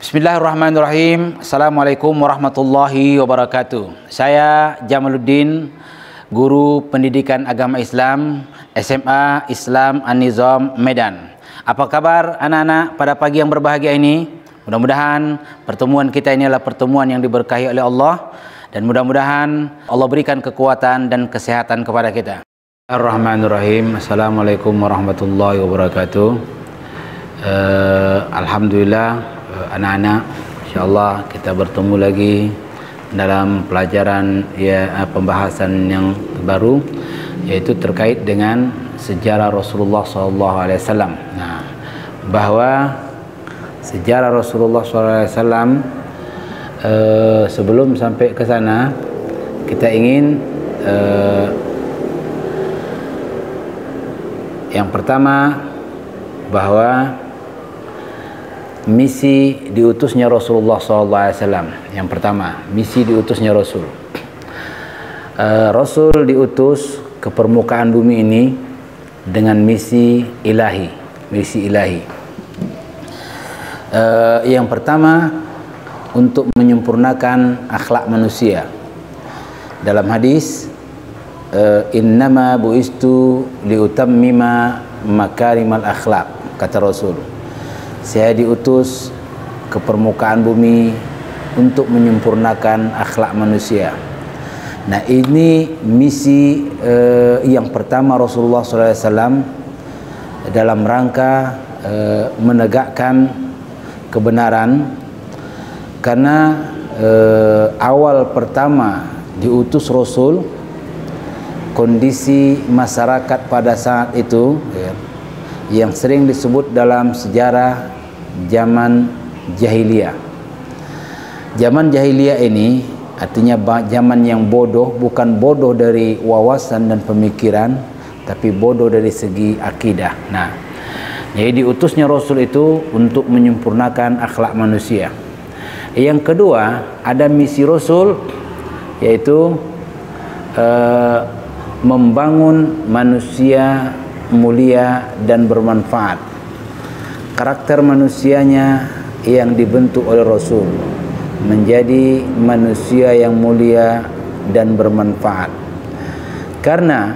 Bismillahirrahmanirrahim. Assalamualaikum warahmatullahi wabarakatuh. Saya Jamaluddin, guru pendidikan agama Islam SMA Islam An-Nizam Medan. Apa kabar anak-anak pada pagi yang berbahagia ini? Mudah-mudahan pertemuan kita ini adalah pertemuan yang diberkahi oleh Allah, dan mudah-mudahan Allah berikan kekuatan dan kesehatan kepada kita. Bismillahirrahmanirrahim. Assalamualaikum warahmatullahi wabarakatuh. Alhamdulillah, anak-anak, insyaallah kita bertemu lagi dalam pelajaran pembahasan yang baru, yaitu terkait dengan sejarah Rasulullah SAW. Nah, bahwa sejarah Rasulullah SAW, sebelum sampai ke sana kita ingin yang pertama bahwa misi diutusnya Rasulullah SAW. Yang pertama, misi diutusnya Rasul. Rasul diutus ke permukaan bumi ini dengan misi ilahi. Misi ilahi. Yang pertama, untuk menyempurnakan akhlak manusia. Dalam hadis, innama buistu liutammima makarimal akhlak, kata Rasul. Saya diutus ke permukaan bumi untuk menyempurnakan akhlak manusia. Nah, ini misi yang pertama Rasulullah SAW dalam rangka menegakkan kebenaran. Karena awal pertama diutus Rasul, kondisi masyarakat pada saat itu yang sering disebut dalam sejarah zaman jahiliyah. Zaman jahiliyah ini artinya zaman yang bodoh, bukan bodoh dari wawasan dan pemikiran, tapi bodoh dari segi akidah. Nah, jadi diutusnya Rasul itu untuk menyempurnakan akhlak manusia. Yang kedua, ada misi Rasul, yaitu membangun manusia mulia dan bermanfaat. Karakter manusianya yang dibentuk oleh Rasul menjadi manusia yang mulia dan bermanfaat. Karena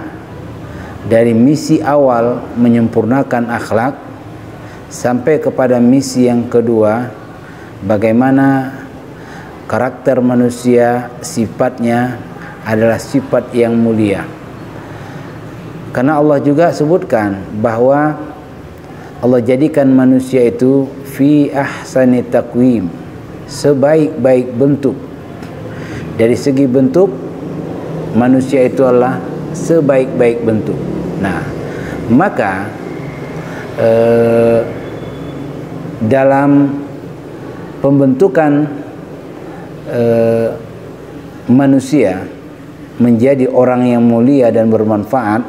dari misi awal menyempurnakan akhlak sampai kepada misi yang kedua, bagaimana karakter manusia sifatnya adalah sifat yang mulia. Karena Allah juga sebutkan bahwa Allah jadikan manusia itu fi ahsani taqwim, sebaik-baik bentuk. Dari segi bentuk, manusia itu adalah sebaik-baik bentuk. Nah, maka dalam pembentukan manusia menjadi orang yang mulia dan bermanfaat,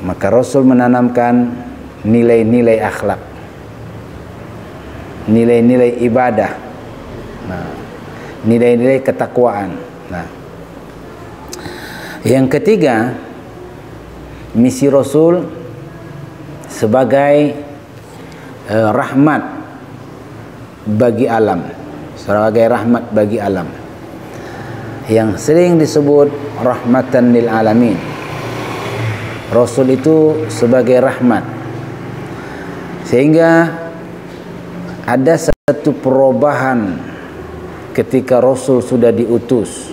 maka Rasul menanamkan nilai-nilai akhlak, nilai-nilai ibadah, nilai-nilai ketakwaan. Nah, yang ketiga, misi Rasul sebagai rahmat bagi alam, sebagai rahmat bagi alam, yang sering disebut rahmatan lil alamin. Rasul itu sebagai rahmat, sehingga ada satu perubahan ketika Rasul sudah diutus.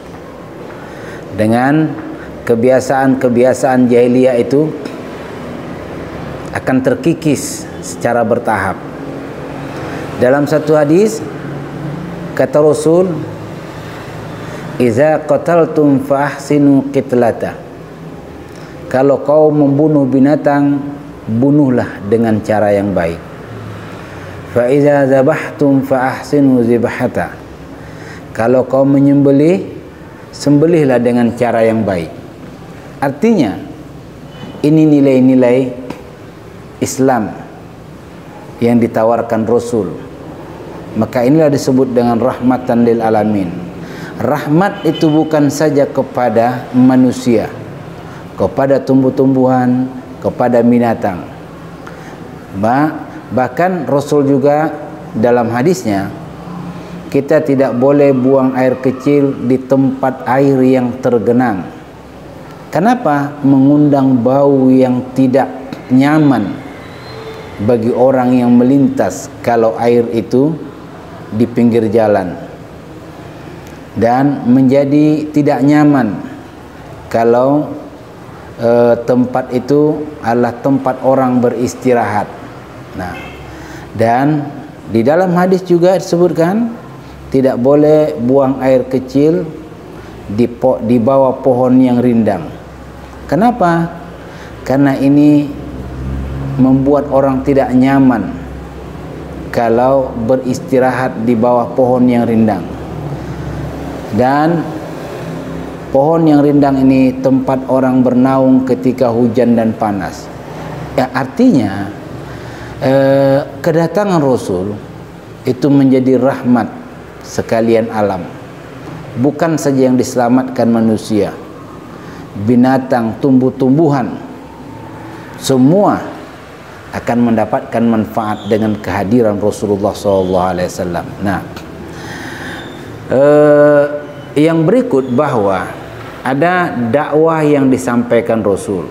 Dengan kebiasaan-kebiasaan jahiliyah itu akan terkikis secara bertahap. Dalam satu hadis kata Rasul, "Iza qataltum fa ahsinu qitlata." Kalau kau membunuh binatang, bunuhlah dengan cara yang baik. Fa iza zabahtum fa ahsinu zibhata. Kalau kau menyembelih, sembelihlah dengan cara yang baik. Artinya, ini nilai-nilai Islam yang ditawarkan Rasul. Maka inilah disebut dengan rahmatan lil alamin. Rahmat itu bukan saja kepada manusia, kepada tumbuh-tumbuhan, kepada binatang. Bahkan Rasul juga dalam hadisnya, kita tidak boleh buang air kecil di tempat air yang tergenang. Kenapa? Mengundang bau yang tidak nyaman bagi orang yang melintas kalau air itu di pinggir jalan, dan menjadi tidak nyaman kalau tempat itu adalah tempat orang beristirahat. Nah, dan di dalam hadis juga disebutkan tidak boleh buang air kecil di bawah pohon yang rindang. Kenapa? Karena ini membuat orang tidak nyaman kalau beristirahat di bawah pohon yang rindang. Dan pohon yang rindang ini tempat orang bernaung ketika hujan dan panas. Ya, artinya kedatangan Rasul itu menjadi rahmat sekalian alam. Bukan saja yang diselamatkan manusia, binatang, tumbuh-tumbuhan, semua akan mendapatkan manfaat dengan kehadiran Rasulullah SAW. Nah, yang berikut bahwa ada dakwah yang disampaikan Rasul.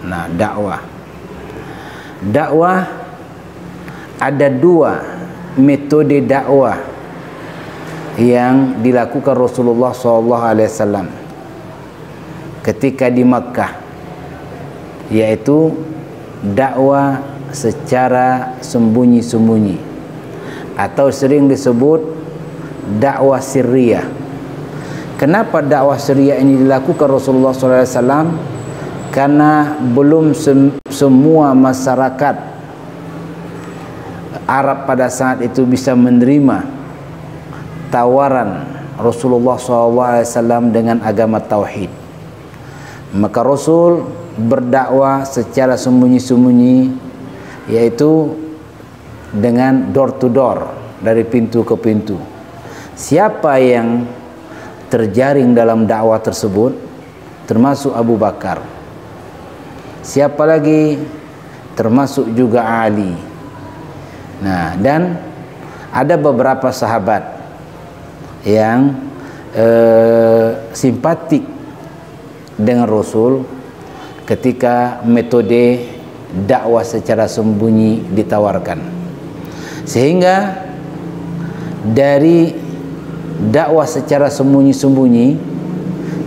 Nah, dakwah ada dua metode dakwah yang dilakukan Rasulullah SAW ketika di Makkah, yaitu dakwah secara sembunyi-sembunyi atau sering disebut dakwah sirriyah. Kenapa dakwah sirriyah ini dilakukan Rasulullah SAW? Karena belum semua masyarakat Arab pada saat itu bisa menerima tawaran Rasulullah SAW dengan agama tauhid. Maka Rasul berdakwah secara sembunyi-sembunyi, yaitu dengan door to door, dari pintu ke pintu. Siapa yang terjaring dalam dakwah tersebut? Termasuk Abu Bakar. Siapa lagi? Termasuk juga Ali. Nah, dan ada beberapa sahabat yang simpatik dengan Rasul ketika metode dakwah secara sembunyi ditawarkan. Sehingga dari dakwah secara sembunyi-sembunyi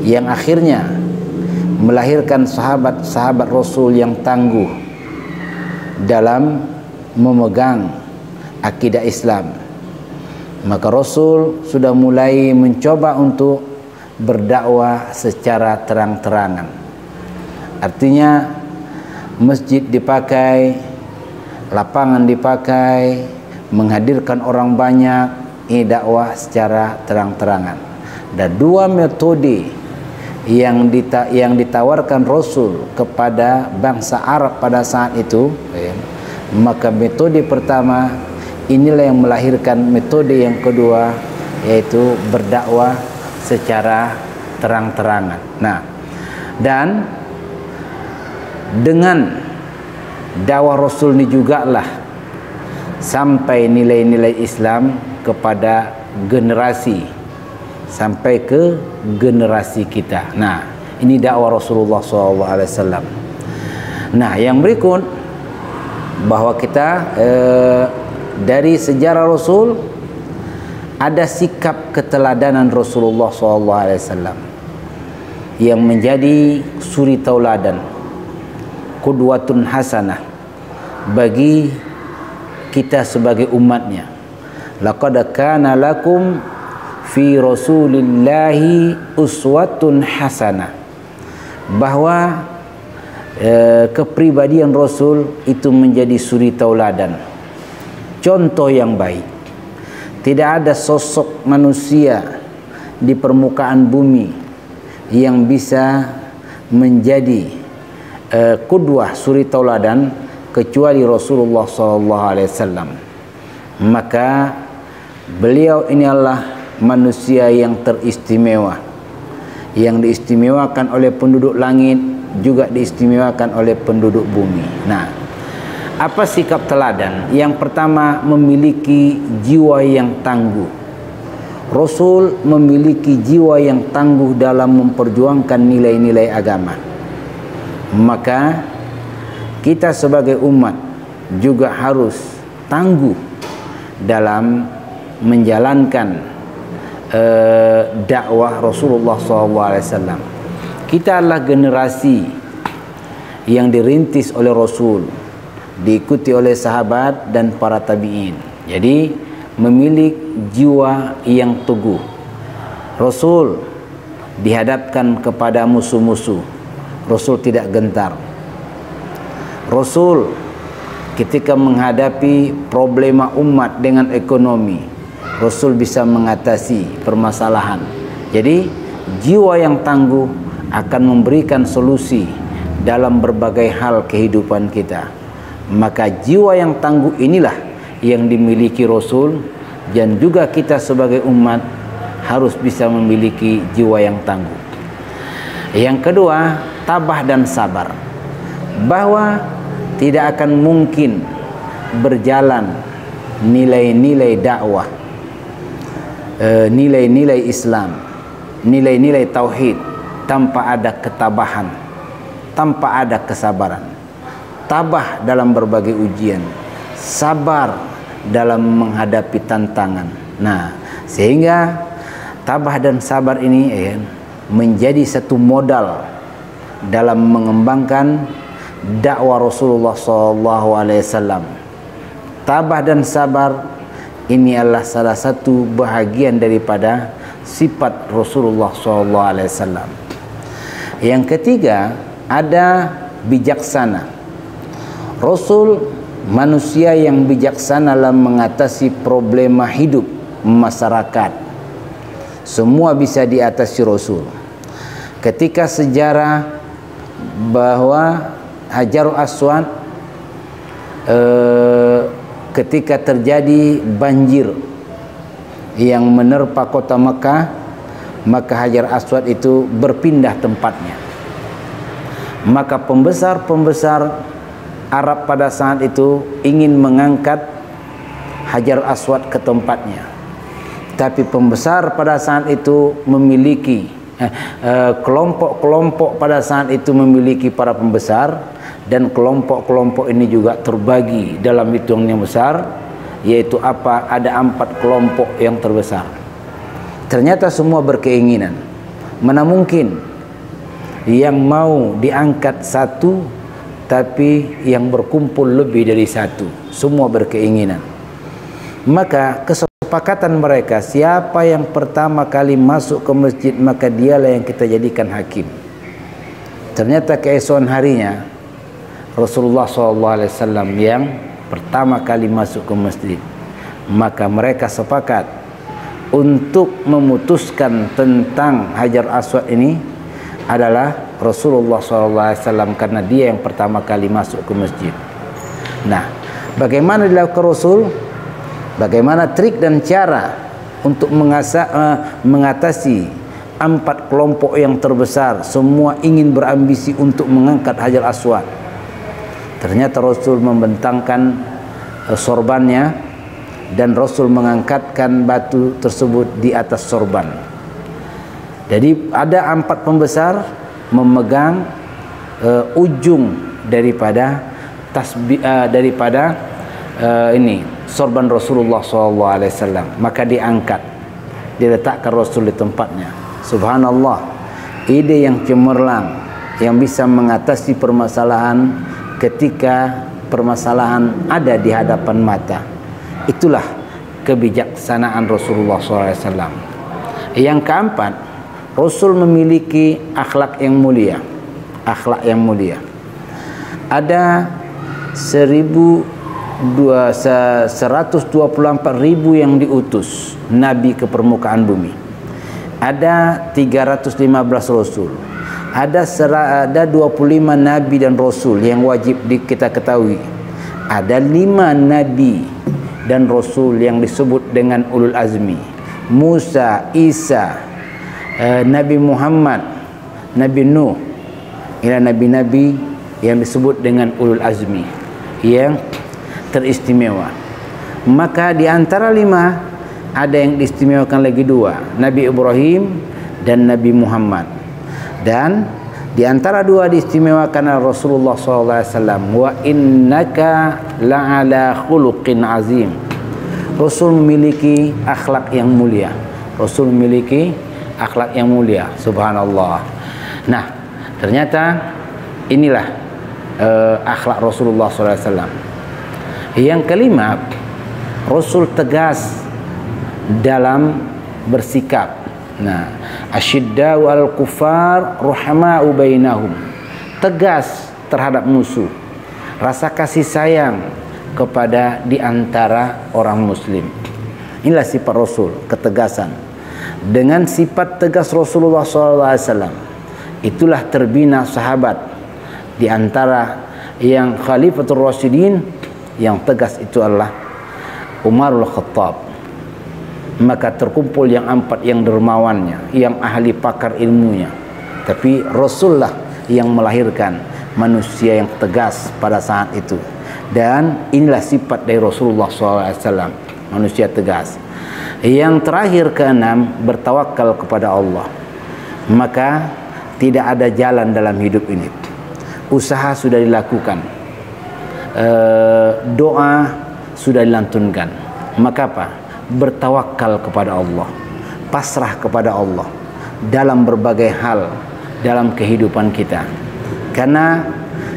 yang akhirnya melahirkan sahabat-sahabat Rasul yang tangguh dalam memegang akidah Islam, maka Rasul sudah mulai mencoba untuk berdakwah secara terang-terangan. Artinya masjid dipakai, lapangan dipakai, menghadirkan orang banyak, ini dakwah secara terang-terangan. Dan dua metode yang ditawarkan Rasul kepada bangsa Arab pada saat itu, maka metode pertama inilah yang melahirkan metode yang kedua, yaitu berdakwah secara terang-terangan. Nah, dan dengan dakwah Rasul ini juga lah sampai nilai-nilai Islam kepada generasi, sampai ke generasi kita. Nah, ini dakwah Rasulullah SAW. Nah, yang berikut bahwa kita dari sejarah Rasul ada sikap keteladanan Rasulullah SAW yang menjadi suri tauladan, qudwatun hasanah bagi kita sebagai umatnya. Laqad kana lakum fi Rasulillahi uswatun hasanah, bahwa kepribadian Rasul itu menjadi suri tauladan, contoh yang baik. Tidak ada sosok manusia di permukaan bumi yang bisa menjadi qudwah, suri tauladan, kecuali Rasulullah SAW. Maka beliau ini adalah manusia yang teristimewa, yang diistimewakan oleh penduduk langit, juga diistimewakan oleh penduduk bumi. Nah, Apa sikap teladan? Yang pertama, memiliki jiwa yang tangguh. Rasul memiliki jiwa yang tangguh dalam memperjuangkan nilai-nilai agama. Maka kita sebagai umat juga harus tangguh dalam menjalankan dakwah Rasulullah SAW. Kita adalah generasi yang dirintis oleh Rasul, diikuti oleh sahabat dan para tabi'in. Jadi memiliki jiwa yang teguh. Rasul dihadapkan kepada musuh-musuh, Rasul tidak gentar. Rasul ketika menghadapi problema umat dengan ekonomi, Rasul bisa mengatasi permasalahan. Jadi jiwa yang tangguh akan memberikan solusi dalam berbagai hal kehidupan kita. Maka jiwa yang tangguh inilah yang dimiliki Rasul, dan juga kita sebagai umat harus bisa memiliki jiwa yang tangguh. Yang kedua, tabah dan sabar. Bahwa tidak akan mungkin berjalan nilai-nilai dakwah, nilai-nilai Islam, nilai-nilai tauhid tanpa ada ketabahan, tanpa ada kesabaran. Tabah dalam berbagai ujian, sabar dalam menghadapi tantangan. Nah, sehingga tabah dan sabar ini menjadi satu modal dalam mengembangkan dakwah Rasulullah SAW. Tabah dan sabar ini adalah salah satu bahagian daripada sifat Rasulullah SAW. Yang ketiga, ada bijaksana. Rasul manusia yang bijaksana dalam mengatasi problema hidup masyarakat. Semua bisa diatasi Rasul. Ketika sejarah bahwa Hajarul Aswad ketika terjadi banjir yang menerpa kota Mekah, maka Hajar Aswad itu berpindah tempatnya. Maka pembesar-pembesar Arab pada saat itu ingin mengangkat Hajar Aswad ke tempatnya. Tapi pembesar pada saat itu memiliki kelompok-kelompok pada saat itu memiliki para pembesar, dan kelompok-kelompok ini juga terbagi dalam hitung yang besar, yaitu apa? Ada 4 kelompok yang terbesar. Ternyata semua berkeinginan. Mana mungkin yang mau diangkat satu tapi yang berkumpul lebih dari satu, semua berkeinginan. Maka kesepakatan mereka, siapa yang pertama kali masuk ke masjid, maka dialah yang kita jadikan hakim. Ternyata keesokan harinya Rasulullah SAW yang pertama kali masuk ke masjid. Maka mereka sepakat untuk memutuskan tentang Hajar Aswad ini adalah Rasulullah SAW, karena dia yang pertama kali masuk ke masjid. Nah, bagaimana dilakukan Rasul? Bagaimana trik dan cara untuk mengatasi 4 kelompok yang terbesar, semua ingin berambisi untuk mengangkat Hajar Aswad. Ternyata Rasul membentangkan sorbannya, dan Rasul mengangkatkan batu tersebut di atas sorban. Jadi ada 4 pembesar memegang ujung daripada ini sorban Rasulullah SAW. Maka diangkat, diletakkan Rasul di tempatnya. Subhanallah, ide yang cemerlang yang bisa mengatasi permasalahan ketika permasalahan ada di hadapan mata. Itulah kebijaksanaan Rasulullah SAW. Yang keempat, Rasul memiliki akhlak yang mulia. Akhlak yang mulia. Ada 124.000 yang diutus Nabi ke permukaan bumi. Ada 315 Rasul. Ada 25 Nabi dan Rasul yang wajib kita ketahui. Ada 5 Nabi dan Rasul yang disebut dengan ulul azmi. Musa, Isa, Nabi Muhammad, Nabi Nuh, inilah nabi-nabi yang disebut dengan ulul azmi. yang teristimewa. Maka di antara 5 ada yang diistimewakan lagi 2, Nabi Ibrahim dan Nabi Muhammad. Dan di antara 2 diistimewakan Rasulullah SAW. Wa innaka la'ala khuluqin azim. Rasul memiliki akhlak yang mulia. Rasul memiliki akhlak yang mulia. Subhanallah. Nah, ternyata inilah akhlak Rasulullah SAW. Yang kelima, Rasul tegas dalam bersikap. Nah, asyiddau al kufar ruhama'u bainahum. Tegas terhadap musuh. Rasa kasih sayang kepada di antara orang muslim. Inilah sifat Rasul, ketegasan. Dengan sifat tegas Rasulullah SAW, itulah terbina sahabat. Di antara yang Khalifatul Rasyidin yang tegas itu adalah Umarul Khattab. Maka terkumpul yang 4 yang dermawannya, yang ahli pakar ilmunya. Tapi Rasulullah yang melahirkan manusia yang tegas pada saat itu. Dan inilah sifat dari Rasulullah SAW, manusia tegas. Yang terakhir ke-6, bertawakal kepada Allah. Maka tidak ada jalan dalam hidup ini. Usaha sudah dilakukan, doa sudah dilantunkan. Maka apa? Bertawakal kepada Allah, pasrah kepada Allah dalam berbagai hal dalam kehidupan kita. Karena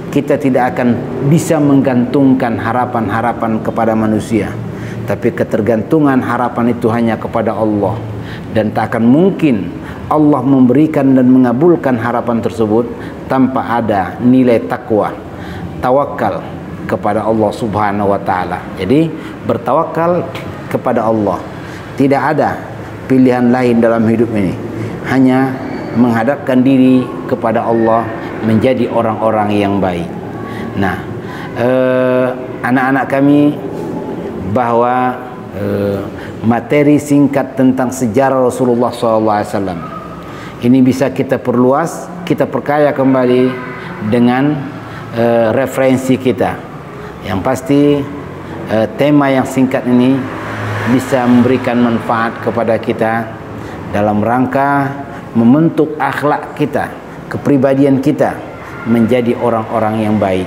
kita tidak akan bisa menggantungkan harapan-harapan kepada manusia, tapi ketergantungan harapan itu hanya kepada Allah. Dan tak akan mungkin Allah memberikan dan mengabulkan harapan tersebut tanpa ada nilai takwa, tawakal kepada Allah Subhanahu wa taala. Jadi bertawakal kepada Allah. Tidak ada pilihan lain dalam hidup ini. Hanya menghadapkan diri kepada Allah, menjadi orang-orang yang baik. Nah, anak-anak kami, bahwa materi singkat tentang sejarah Rasulullah SAW ini bisa kita perluas, kita perkaya kembali dengan referensi kita. Yang pasti tema yang singkat ini bisa memberikan manfaat kepada kita dalam rangka membentuk akhlak kita, kepribadian kita menjadi orang-orang yang baik,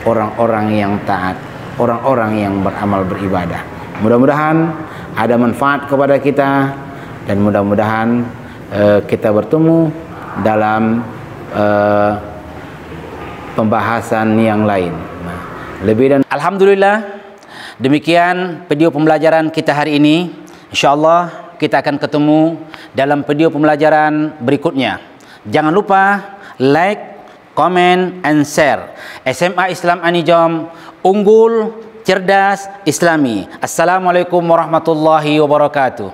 orang-orang yang taat, orang-orang yang beramal beribadah. Mudah-mudahan ada manfaat kepada kita, dan mudah-mudahan kita bertemu dalam pembahasan yang lain. Nah, lebih dan alhamdulillah, demikian video pembelajaran kita hari ini. Insyaallah kita akan ketemu dalam video pembelajaran berikutnya. Jangan lupa like, comment, and share. SMA Islam Anijom, unggul, cerdas, Islami. Assalamualaikum warahmatullahi wabarakatuh.